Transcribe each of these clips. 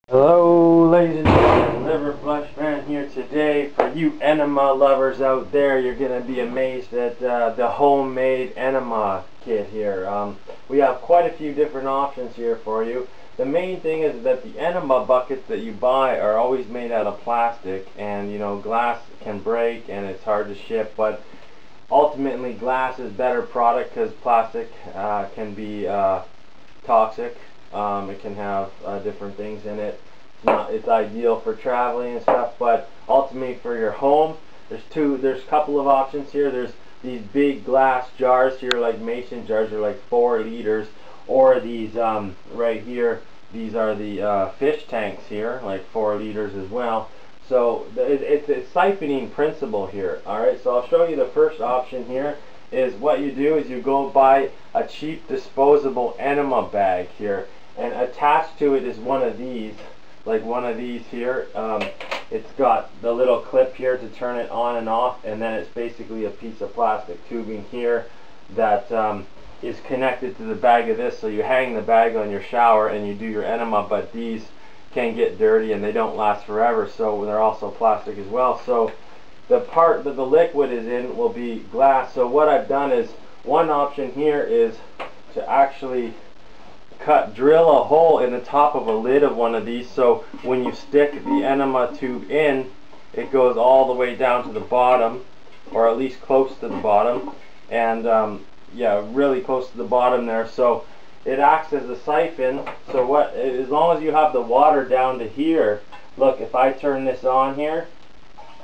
Hello ladies and gentlemen, Liver Flush Man here today. For you enema lovers out there, you're going to be amazed at the homemade enema kit here. We have quite a few different options here for you. The main thing is that the enema buckets that you buy are always made out of plastic, and you know, glass can break and it's hard to ship, but ultimately glass is better product because plastic can be toxic. It can have different things in it. It's ideal for traveling and stuff, but ultimately for your home, there's a couple of options here. There's these big glass jars here, like mason jars, are like 4 liters, or these right here, these are the fish tanks here, like 4 liters as well. So it's a siphoning principle here. Alright, so I'll show you the first option here. Is what you do is you go buy a cheap disposable enema bag here, and attached to it is one of these, like one of these here. It's got the little clip here to turn it on and off, and then it's basically a piece of plastic tubing here that is connected to the bag of this, so you hang the bag on your shower and you do your enema, but these can get dirty and they don't last forever, so they're also plastic as well. So the part that the liquid is in will be glass. So what I've done is, one option here is to actually drill a hole in the top of a lid of one of these, so when you stick the enema tube in, it goes all the way down to the bottom, or at least close to the bottom, and yeah, really close to the bottom there. So it acts as a siphon. So as long as you have the water down to here, look, if I turn this on here,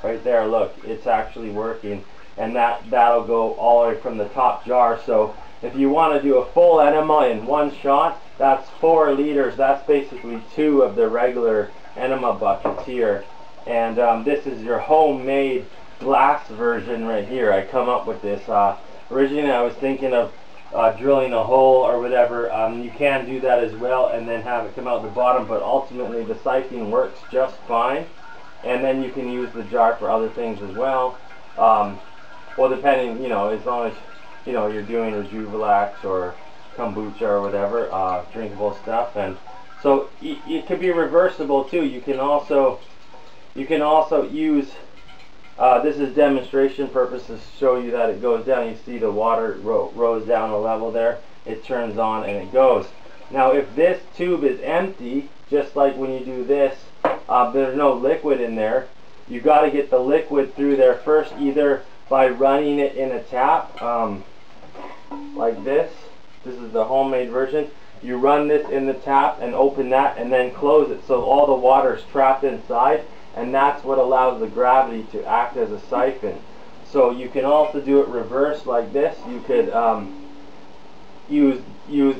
right there, look, it's actually working, and that'll go all the way from the top jar. So if you want to do a full enema in one shot, that's 4 liters. That's basically 2 of the regular enema buckets here. And this is your homemade glass version right here. I come up with this. Originally I was thinking of drilling a hole or whatever. You can do that as well and then have it come out the bottom, but ultimately the siphoning works just fine. And then you can use the jar for other things as well. Well, depending, you know, as long as, you know, you're doing Rejuvelax or kombucha or whatever, drinkable stuff. And so it could be reversible too. You can also use, this is demonstration purposes to show you that it goes down. You see the water rose down a level there. It turns on and it goes. Now if this tube is empty, just like when you do this, there's no liquid in there. You got to get the liquid through there first, either by running it in a tap, like this. This is the homemade version. You run this in the tap and open that and then close it, so all the water is trapped inside, and that's what allows the gravity to act as a siphon. So you can also do it reverse like this. You could use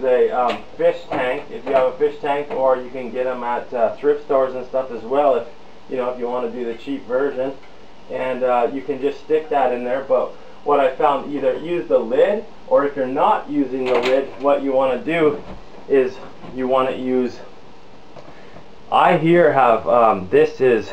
a fish tank if you have a fish tank, or you can get them at thrift stores and stuff as well, if you know, if you want to do the cheap version. And you can just stick that in there. But what I found, either use the lid, or if you're not using the lid, what you want to do is you want to use, I here have this is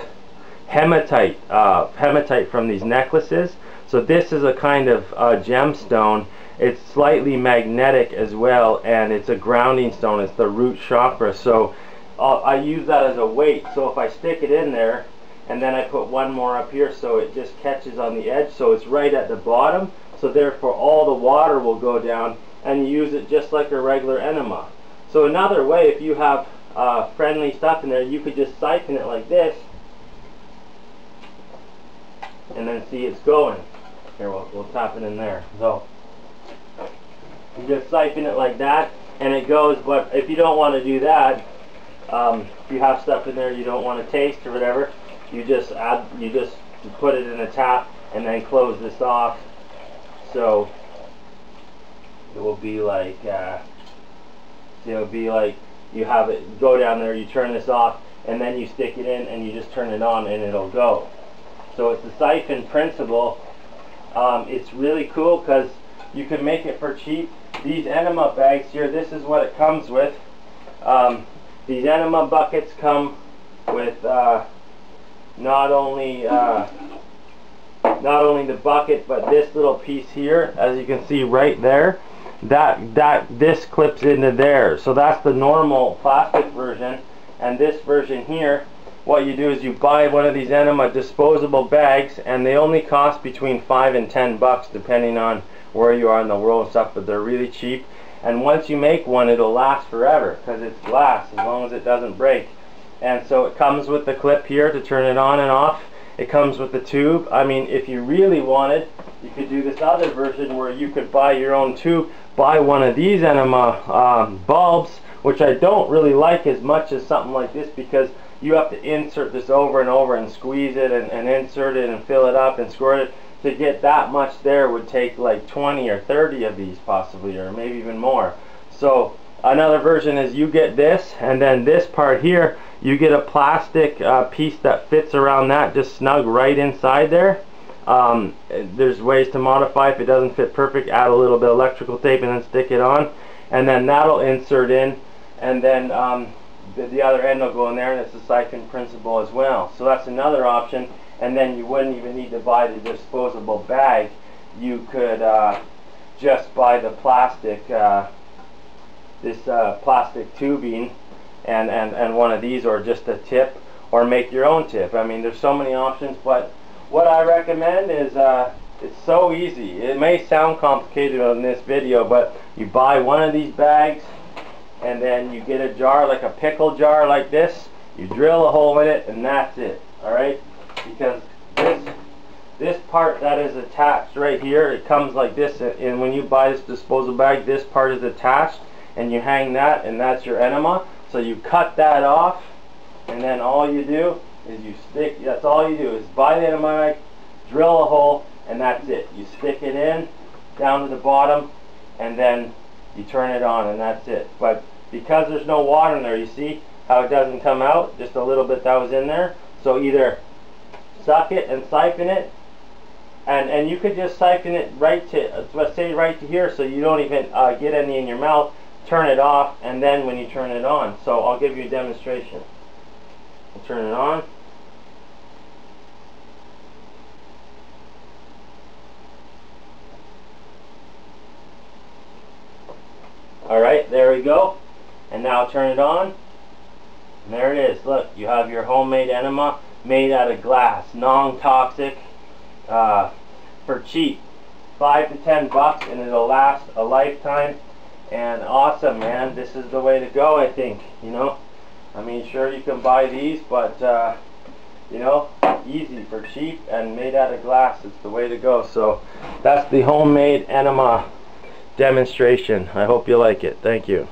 hematite, hematite from these necklaces. So this is a kind of gemstone. It's slightly magnetic as well, and it's a grounding stone. It's the root chakra. So I use that as a weight. So if I stick it in there, and then I put one more up here, so it just catches on the edge, so it's right at the bottom, so therefore all the water will go down, and you use it just like a regular enema. So another way, if you have friendly stuff in there, you could just siphon it like this, and then see it's going. Here, we'll tap it in there. So you just siphon it like that, and it goes. But if you don't want to do that, if you have stuff in there you don't want to taste or whatever, you just put it in a tap and then close this off. So it will be like you have it go down there, you turn this off, and then you stick it in and you just turn it on and it'll go. So it's the siphon principle. It's really cool because you can make it for cheap. These enema bags here, this is what it comes with. These enema buckets come with not only the bucket, but this little piece here, as you can see right there, this clips into there. So that's the normal plastic version, And this version here, what you do is you buy one of these Enema disposable bags, and they only cost between $5 and $10 depending on where you are in the world and stuff, but they're really cheap. And once you make one, it'll last forever because it's glass as long as it doesn't break. And so it comes with the clip here to turn it on and off. It comes with the tube. I mean, if you really wanted, you could do this other version where you could buy your own tube, buy one of these Enema bulbs, which I don't really like as much as something like this, because you have to insert this over and over and squeeze it and insert it and fill it up and squirt it. To get that much there would take like 20 or 30 of these possibly, or maybe even more. So another version is you get this, and then this part here, you get a plastic piece that fits around that, just snug right inside there. There's ways to modify. If it doesn't fit perfect, add a little bit of electrical tape and then stick it on, and then that'll insert in, and then the other end will go in there, and it's the siphon principle as well. So that's another option. And then you wouldn't even need to buy the disposable bag. You could just buy the plastic, this plastic tubing, and one of these, or just a tip, or make your own tip. I mean, there's so many options, but what I recommend is it's so easy. It may sound complicated on this video, but you buy one of these bags, and then you get a jar, like a pickle jar like this. You drill a hole in it, and that's it. All right. Because this part that is attached right here, it comes like this, and when you buy this disposable bag, this part is attached, and you hang that, and that's your Enema. So you cut that off, and then all you do is you stick, that's all you do is buy the Enema bag, drill a hole, and that's it. You stick it in down to the bottom, and then you turn it on, and that's it. But because there's no water in there, you see how it doesn't come out, just a little bit that was in there. So either suck it and siphon it, and you could just siphon it right to, let's say right to here, so you don't even get any in your mouth. Turn it off, and then when you turn it on, so I'll give you a demonstration. I'll turn it on. Alright, there we go. And now turn it on. And there it is. Look, you have your homemade Enema made out of glass, non-toxic, for cheap, $5 to $10, and it'll last a lifetime. And awesome, man. This is the way to go, I think. You know, I mean, sure, you can buy these, but you know, easy, for cheap and made out of glass. It's the way to go. So that's the homemade Enema demonstration. I hope you like it. Thank you.